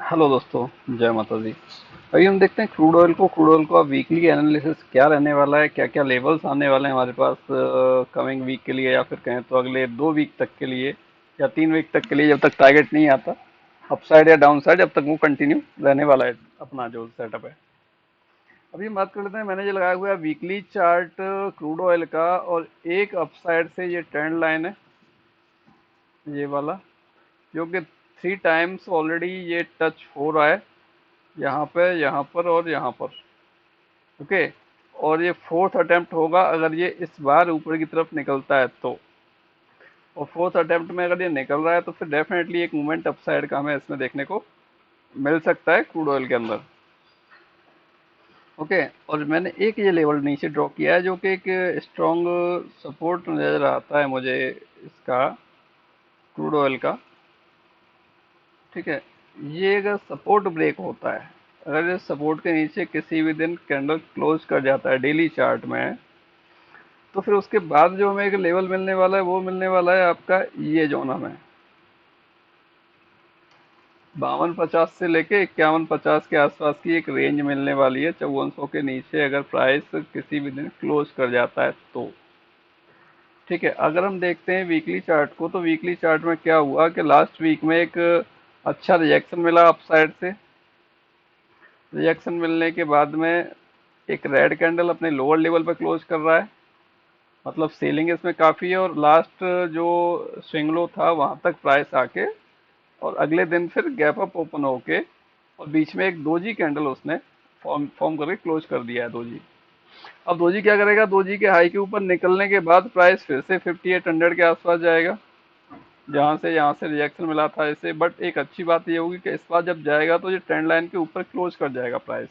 Hello दोस्तों, जय माता दी। अभी हम देखते हैं क्रूड ऑयल को अब वीकली एनालिसिस क्या रहने वाला है, क्या क्या लेवल्स आने वाले हैं हमारे पास कमिंग वीक के लिए, या फिर कहें तो अगले 2 वीक तक के लिए या 3 वीक तक के लिए, जब तक टारगेट नहीं आता अपसाइड या डाउन साइड, जब तक वो कंटिन्यू रहने वाला है अपना जो सेटअप है। अभी हम बात कर लेते हैं, मैंने ये लगाया हुआ है वीकली चार्ट क्रूड ऑयल का, और एक अपसाइड से ये ट्रेंड लाइन है, ये वाला, जो कि 3 टाइम्स ऑलरेडी ये टच हो रहा है, यहाँ पे, यहाँ पर और यहाँ पर। ओके। और ये फोर्थ अटेम्प्ट होगा अगर ये इस बार ऊपर की तरफ निकलता है तो। और फोर्थ अटेम्प्ट में अगर ये निकल रहा है तो फिर डेफिनेटली एक मूवमेंट अपसाइड का हमें इसमें देखने को मिल सकता है क्रूड ऑयल के अंदर। ओके। और मैंने एक ये लेवल नीचे ड्रॉ किया है जो कि एक स्ट्रॉन्ग सपोर्ट नजर आता है मुझे इसका, क्रूड ऑयल का। ठीक है। ये अगर सपोर्ट ब्रेक होता है, अगर ये सपोर्ट के नीचे किसी भी दिन कैंडल क्लोज कर जाता है डेली चार्ट में, तो फिर उसके बाद जो हमें एक लेवल मिलने वाला है वो मिलने वाला है आपका ये जोन हमें 5250 से लेके 5150 के आसपास की एक रेंज मिलने वाली है, 5400 के नीचे अगर प्राइस किसी भी दिन क्लोज कर जाता है तो। ठीक है। अगर हम देखते हैं वीकली चार्ट को, तो वीकली चार्ट में क्या हुआ कि लास्ट वीक में एक अच्छा रिएक्शन मिला अपसाइड से। रिएक्शन मिलने के बाद में एक रेड कैंडल अपने लोअर लेवल पर क्लोज कर रहा है, मतलब सेलिंग इसमें काफी है, और लास्ट जो स्विंग लो था वहां तक प्राइस आके, और अगले दिन फिर गैप अप ओपन होके, और बीच में एक दोजी कैंडल उसने फॉर्म फॉर्म करके क्लोज कर दिया है दोजी। अब दोजी क्या करेगा, दोजी के हाई के ऊपर निकलने के बाद प्राइस फिर से 5800 के आसपास जाएगा, जहां से यहाँ से रिएक्शन मिला था इसे। बट एक अच्छी बात ये होगी कि इस बार जब जाएगा तो ये ट्रेंड लाइन के ऊपर क्लोज कर जाएगा प्राइस।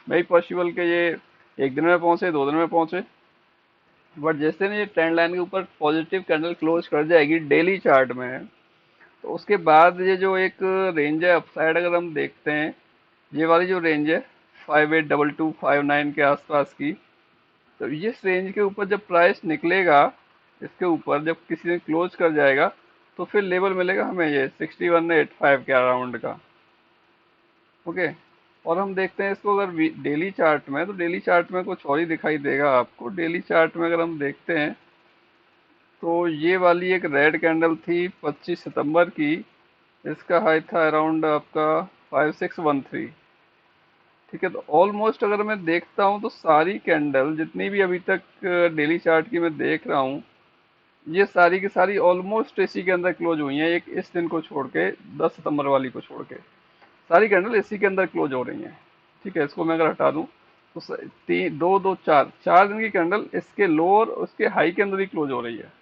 नहीं पॉसिबल कि ये एक दिन में पहुंचे, 2 दिन में पहुंचे, बट जैसे ना ये ट्रेंड लाइन के ऊपर पॉजिटिव कैंडल क्लोज कर जाएगी डेली चार्ट में, तो उसके बाद ये जो एक रेंज है अपसाइड, अगर हम देखते हैं ये वाली जो रेंज है 582259 के आसपास की, तो इस रेंज के ऊपर जब प्राइस निकलेगा, इसके ऊपर जब किसी ने क्लोज कर जाएगा, तो फिर लेवल मिलेगा हमें ये 6185 के अराउंड का। ओके। और हम देखते हैं इसको अगर डेली चार्ट में, तो डेली चार्ट में कुछ और ही दिखाई देगा आपको। डेली चार्ट में अगर हम देखते हैं, तो ये वाली एक रेड कैंडल थी 25 सितंबर की, इसका हाई था अराउंड आपका 5613। ठीक है। तो ऑलमोस्ट अगर मैं देखता हूँ तो सारी कैंडल जितनी भी अभी तक डेली चार्ट की मैं देख रहा हूँ, ये सारी की सारी ऑलमोस्ट इसी के अंदर क्लोज हुई हैं, एक इस दिन को छोड़ के, 10 सितंबर वाली को छोड़ के सारी कैंडल इसी के अंदर क्लोज हो रही हैं। ठीक है। इसको मैं अगर हटा दूं तो 3 2 2 4 4 दिन की कैंडल इसके लोअर उसके हाई के अंदर ही क्लोज हो रही है।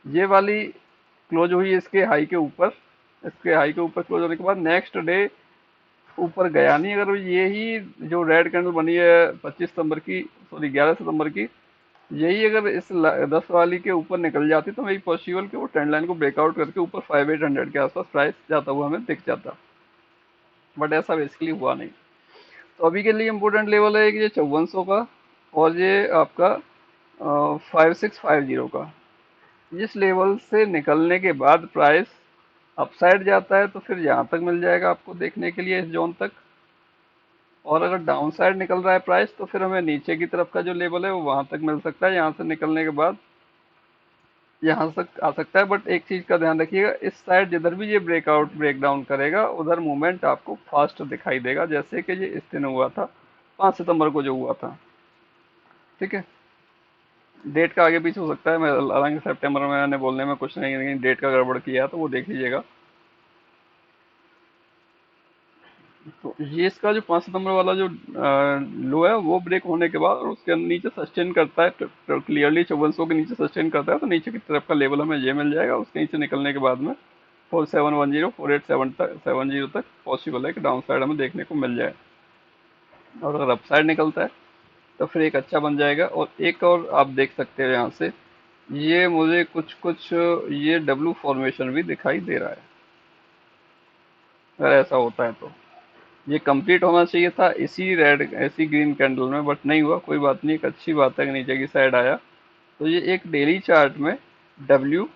ये वाली क्लोज हुई इसके हाई के ऊपर, इसके हाई के ऊपर क्लोज होने के बाद नेक्स्ट डे ऊपर गया नहीं। अगर ये ही जो रेड कैंडल बनी है 25 सितंबर की, सॉरी 11 सितंबर की, यही अगर इस 10 वाली के ऊपर निकल जाती तो वही पॉसिबल कि वो ट्रेंड लाइन को ब्रेकआउट करके ऊपर 5800 के आसपास प्राइस जाता हुआ हमें दिख जाता, बट ऐसा बेसिकली हुआ नहीं। तो अभी के लिए इम्पोर्टेंट लेवल है कि ये 5400 का, और ये आपका 5650 का। इस लेवल से निकलने के बाद प्राइस अपसाइड जाता है तो फिर यहाँ तक मिल जाएगा आपको देखने के लिए, इस जोन तक। और अगर डाउन साइड निकल रहा है प्राइस तो फिर हमें नीचे की तरफ का जो लेवल है वो वहां तक मिल सकता है, यहाँ से निकलने के बाद यहाँ तक आ सकता है। बट एक चीज का ध्यान रखिएगा, इस साइड जिधर भी ये ब्रेकआउट ब्रेक डाउन करेगा उधर मूवमेंट आपको फास्ट दिखाई देगा, जैसे कि ये इस दिन हुआ था 5 सितंबर को जो हुआ था। ठीक है। डेट का आगे पीछे हो सकता है, मैं हालांकि सितंबर में मैंने बोलने में कुछ नहीं, नहीं डेट का गड़बड़ किया तो वो देख लीजिएगा। तो ये इसका जो 5 सितंबर वाला जो लो है वो ब्रेक होने के बाद और उसके नीचे सस्टेन करता है, तो क्लियरली 5400 के नीचे सस्टेन करता है, तो नीचे की तरफ का लेवल हमें ये मिल जाएगा। उसके नीचे निकलने के बाद में 4710 4870 तक पॉसिबल है कि डाउन साइड हमें देखने को मिल जाए। और अगर अपसाइड निकलता है तो फिर एक अच्छा बन जाएगा। और एक और आप देख सकते हो यहाँ से, ये मुझे कुछ कुछ ये डब्लू फॉर्मेशन भी दिखाई दे रहा है, अगर ऐसा होता है तो। ये कंप्लीट होना चाहिए था इसी रेड इसी ग्रीन कैंडल में, बट नहीं हुआ, कोई बात नहीं, एक अच्छी बात है कि नीचे की साइड आया। तो ये एक डेली चार्ट में डब्ल्यू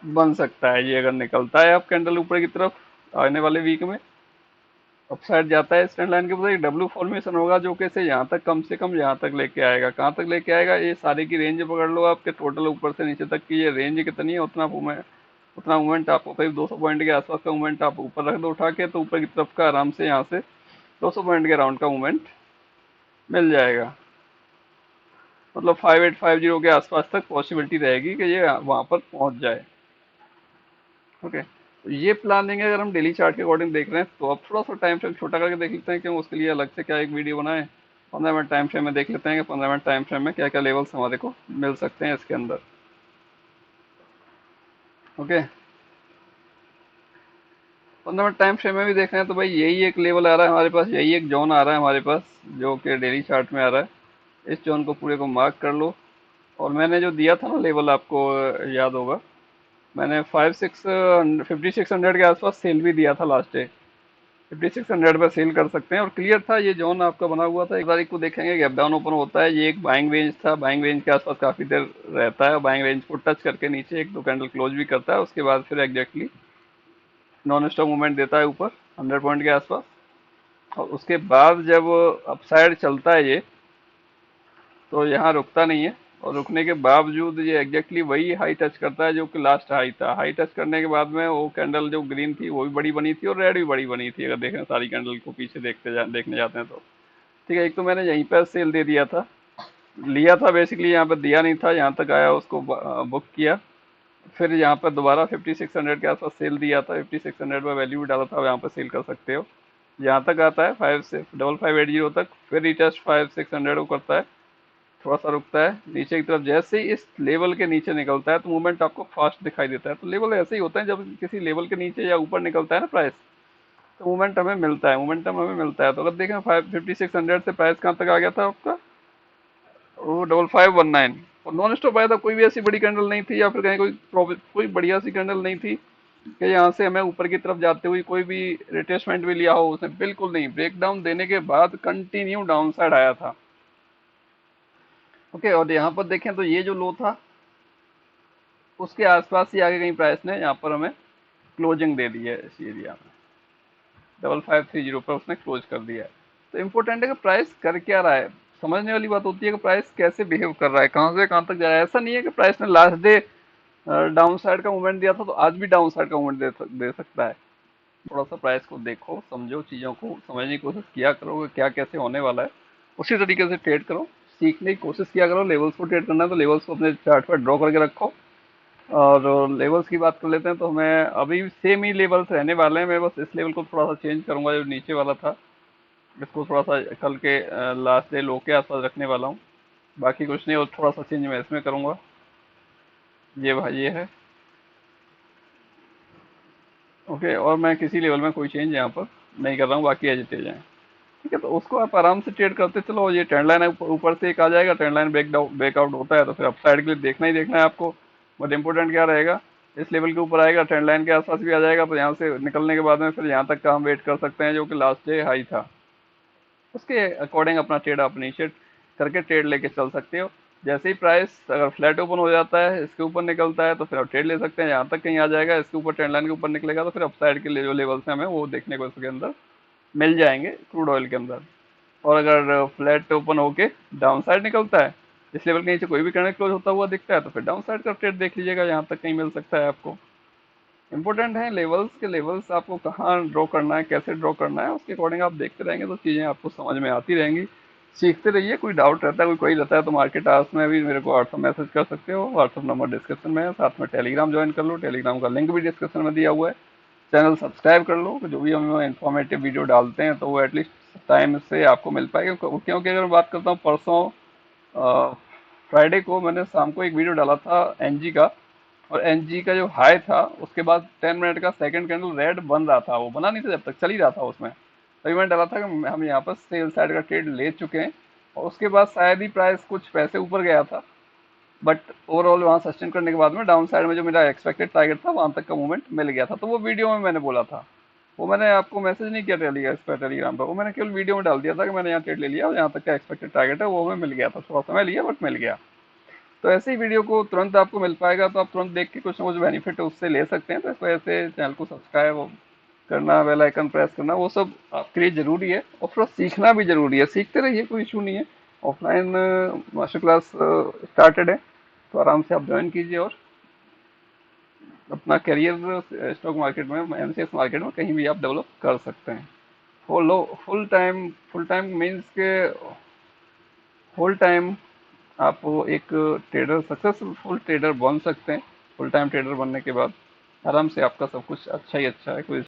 बन सकता है, ये अगर निकलता है आप कैंडल ऊपर की तरफ आने वाले वीक में अपसाइड जाता है इस ट्रेंड लाइन के ऊपर, एक डब्ल्यू फॉर्मेशन होगा जो कैसे यहाँ तक, कम से कम यहाँ तक लेके आएगा। कहाँ तक लेके आएगा, ये सारे की रेंज पकड़ लो आपके, टोटल ऊपर से नीचे तक की ये रेंज कितनी है, उतना मूवमेंट आपको करीब 200 पॉइंट के आसपास का मूवमेंट आप ऊपर रख दो उठा के, तो ऊपर की तरफ का आराम से यहाँ से 200 पॉइंट के राउंड का मूवमेंट मिल जाएगा। मतलब 5850 के आसपास तक पॉसिबिलिटी रहेगी कि ये वहां पर पहुंच जाए। ओके, तो ये प्लानिंग है अगर हम डेली चार्ट के अकॉर्डिंग देख रहे हैं। तो अब थोड़ा सा टाइम फ्रेम छोटा करके देख लेते हैं, क्यों उसके लिए अलग से क्या एक वीडियो बनाए। 15 मिनट टाइम फ्रेम में देख लेते हैं कि 15 मिनट टाइम फ्रेम में क्या क्या लेवल्स हमारे को मिल सकते हैं इसके अंदर। ओके, 15 मिनट टाइम फ्रेम में भी देख रहे हैं तो भाई यही एक लेवल आ रहा है हमारे पास, यही एक जोन आ रहा है हमारे पास, जो कि डेली चार्ट में आ रहा है। इस जोन को पूरे को मार्क कर लो। और मैंने जो दिया था ना लेवल, आपको याद होगा, मैंने 5600 के आसपास सेल भी दिया था लास्ट डे। 5600 पर सेल कर सकते हैं, और क्लियर था ये जोन आपका बना हुआ था। 1 तारीख को देखेंगे गैप डाउन ओपन होता है, ये एक बाइंग रेंज था, बाइंग रेंज के आसपास काफी देर रहता है, बाइंग रेंज को टच करके नीचे एक दो कैंडल क्लोज भी करता है, उसके बाद फिर एग्जैक्टली नॉन स्टॉप मूवमेंट देता है ऊपर 100 पॉइंट के आसपास। और उसके बाद जब अपसाइड चलता है ये, तो यहाँ रुकता नहीं है, और रुकने के बावजूद ये एग्जैक्टली वही हाई टच करता है जो कि लास्ट हाई था। हाई टच करने के बाद में वो कैंडल जो ग्रीन थी वो भी बड़ी बनी थी, और रेड भी बड़ी बनी थी, अगर देखें सारी कैंडल को पीछे देखने जाते हैं तो। ठीक है, एक तो मैंने यहीं पर सेल दे दिया था, लिया था बेसिकली, यहाँ पर दिया नहीं था, यहाँ तक आया उसको बुक किया। फिर यहाँ पर दोबारा 5600 के आसपास सेल दिया था, 5600 पर वैल्यू भी डाला था, यहाँ पर सेल कर सकते हो। यहाँ तक आता है 5580 तक, फिर रिटेस्ट 5600 को करता है, थोड़ा सा रुकता है नीचे की तरफ। जैसे ही इस लेवल के नीचे निकलता है तो मूवमेंट आपको फास्ट दिखाई देता है। तो लेवल ऐसे ही होता है, जब किसी लेवल के नीचे या ऊपर निकलता है ना प्राइस, तो मूवमेंट हमें मिलता है, मोमेंटम हमें मिलता है। तो अगर देखें 5600 से प्राइस कहाँ तक आ गया था आपका, वो 5519, और नॉन स्टॉप आया था, कोई भी ऐसी बड़ी कैंडल नहीं थी, या फिर कहीं कोई बढ़िया सी कैंडल नहीं थी कि यहाँ से हमें ऊपर की तरफ जाते हुए कोई भी रिट्रेसमेंट भी लिया हो उसने, बिल्कुल नहीं। ब्रेकडाउन देने के बाद कंटिन्यू डाउन साइड आया था। ओके, और यहाँ पर देखें तो ये जो लो था उसके आसपास ही आगे कहीं प्राइस ने यहाँ पर हमें क्लोजिंग दे दी है, इस एरिया में 5530 पर उसने क्लोज कर दिया है। तो इम्पोर्टेंट है कि प्राइस कर क्या रहा है, समझने वाली बात होती है कि प्राइस कैसे बिहेव कर रहा है, कहाँ से कहाँ तक जा रहा है। ऐसा नहीं है कि प्राइस ने लास्ट डे डाउन साइड का मूवमेंट दिया था तो आज भी डाउन साइड का मूवमेंट दे सकता है। थोड़ा सा प्राइस को देखो, समझो, चीज़ों को समझने की कोशिश किया करो कि क्या कैसे होने वाला है, उसी तरीके से ट्रेड करो, सीखने की कोशिश किया करो। लेवल्स को ट्रेड करना है तो लेवल्स को अपने चार्ट पर ड्रॉ करके रखो। और लेवल्स की बात कर लेते हैं, तो हमें अभी सेम ही लेवल्स रहने वाले हैं। मैं बस इस लेवल को थोड़ा सा चेंज करूंगा, जो नीचे वाला था इसको थोड़ा सा कल के लास्ट डे लो के आसपास रखने वाला हूँ। बाकी कुछ नहीं, और थोड़ा सा चेंज मैं इसमें करूंगा। ये भाई ये है। ओके, और मैं किसी लेवल में कोई चेंज यहाँ पर नहीं कर रहा हूँ, बाकी एज इट इज है। ठीक है, तो उसको आप आराम से ट्रेड करते चलो। ये ट्रेंड लाइन है, ऊपर से एक आ जाएगा, ट्रेंड लाइन ब्रेकआउट होता है तो फिर अपसाइड के लिए देखना ही देखना है आपको। बट इंपॉर्टेंट क्या रहेगा, इस लेवल के ऊपर आएगा, ट्रेंड लाइन के आसपास भी आ जाएगा, तो यहाँ से निकलने के बाद में फिर यहाँ तक का हम वेट कर सकते हैं, जो कि लास्ट डे हाई था। उसके अकॉर्डिंग अपना ट्रेड आप इनिशिएट करके ट्रेड लेके चल सकते हो। जैसे ही प्राइस अगर फ्लैट ओपन हो जाता है, इसके ऊपर निकलता है, तो फिर आप ट्रेड ले सकते हैं। यहाँ तक कहीं आ जाएगा, इसके ऊपर ट्रेंड लाइन के ऊपर निकलेगा, तो फिर अपसाइड के लिए जो लेवल्स हैं हमें वो देखने को इसके अंदर मिल जाएंगे, क्रूड ऑयल के अंदर। और अगर फ्लैट ओपन होके डाउन साइड निकलता है, इस लेवल के नीचे कोई भी कैंडल क्लोज होता हुआ दिखता है, तो फिर डाउन साइड का ट्रेड देख लीजिएगा, यहाँ तक कहीं मिल सकता है आपको। इंपॉर्टेंट है लेवल्स के, लेवल्स आपको कहाँ ड्रॉ करना है, कैसे ड्रॉ करना है, उसके अकॉर्डिंग आप देखते रहेंगे तो चीज़ें आपको समझ में आती रहेंगी। सीखते रहिए। कोई डाउट रहता है, कोई कोई रहता है, तो मार्केट आवर्स में भी मेरे को व्हाट्सअप मैसेज कर सकते हो। व्हाट्सअप नंबर डिस्क्रिप्शन में है, साथ में टेलीग्राम ज्वाइन कर लो, टेलीग्राम का लिंक भी डिस्क्रिप्शन में दिया हुआ है। चैनल सब्सक्राइब कर लो, जो भी हम इंफॉर्मेटिव वीडियो डालते हैं तो वो एटलीस्ट टाइम से आपको मिल पाएगा। क्योंकि अगर मैं बात करता हूँ, परसों फ्राइडे को मैंने शाम को एक वीडियो डाला था एनजी का, और एनजी का जो हाई था उसके बाद 10 मिनट का सेकंड कैंडल रेड बन रहा था, वो बना नहीं था जब तक, चल ही रहा था उसमें। तभी मैंने डाला था कि हम यहाँ पर सेल साइड का ट्रेड ले चुके हैं, और उसके बाद शायद ही प्राइस कुछ पैसे ऊपर गया था, बट ओवरऑल वहाँ सस्टेन करने के बाद में डाउन साइड में जो मेरा एक्सपेक्टेड टारगेट था वहाँ तक का मूवमेंट मिल गया था। तो वो वीडियो में मैंने बोला था, वो मैंने आपको मैसेज नहीं किया टेलीग्राम पर, वो मैंने केवल वीडियो में डाल दिया था कि मैंने यहाँ ट्रेड ले लिया और यहाँ तक का एक्सपेक्टेड टारगेट है वो हमें मिल गया था। थोड़ा समय लिया बट मिल गया। तो ऐसे ही वीडियो को तुरंत आपको मिल पाएगा, तो आप तुरंत देख के कुछ ना कुछ बेनिफिट उससे ले सकते हैं। तो इस वजह से चैनल को सब्सक्राइब करना, बेल आइकन प्रेस करना, वो सब आपके लिए जरूरी है। और थोड़ा सीखना भी जरूरी है, सीखते रहिए, कोई इशू नहीं है। ऑफलाइन मास्टर क्लास स्टार्टेड है, तो आराम से आप ज्वाइन कीजिए और अपना करियर स्टॉक मार्केट में, एमसीएक्स मार्केट में कहीं भी आप डेवलप कर सकते हैं। फुल टाइम मीन्स के होल टाइम आप एक ट्रेडर, सक्सेसफुल ट्रेडर बन सकते हैं। फुल टाइम ट्रेडर बनने के बाद आराम से आपका सब कुछ अच्छा ही अच्छा है, कोई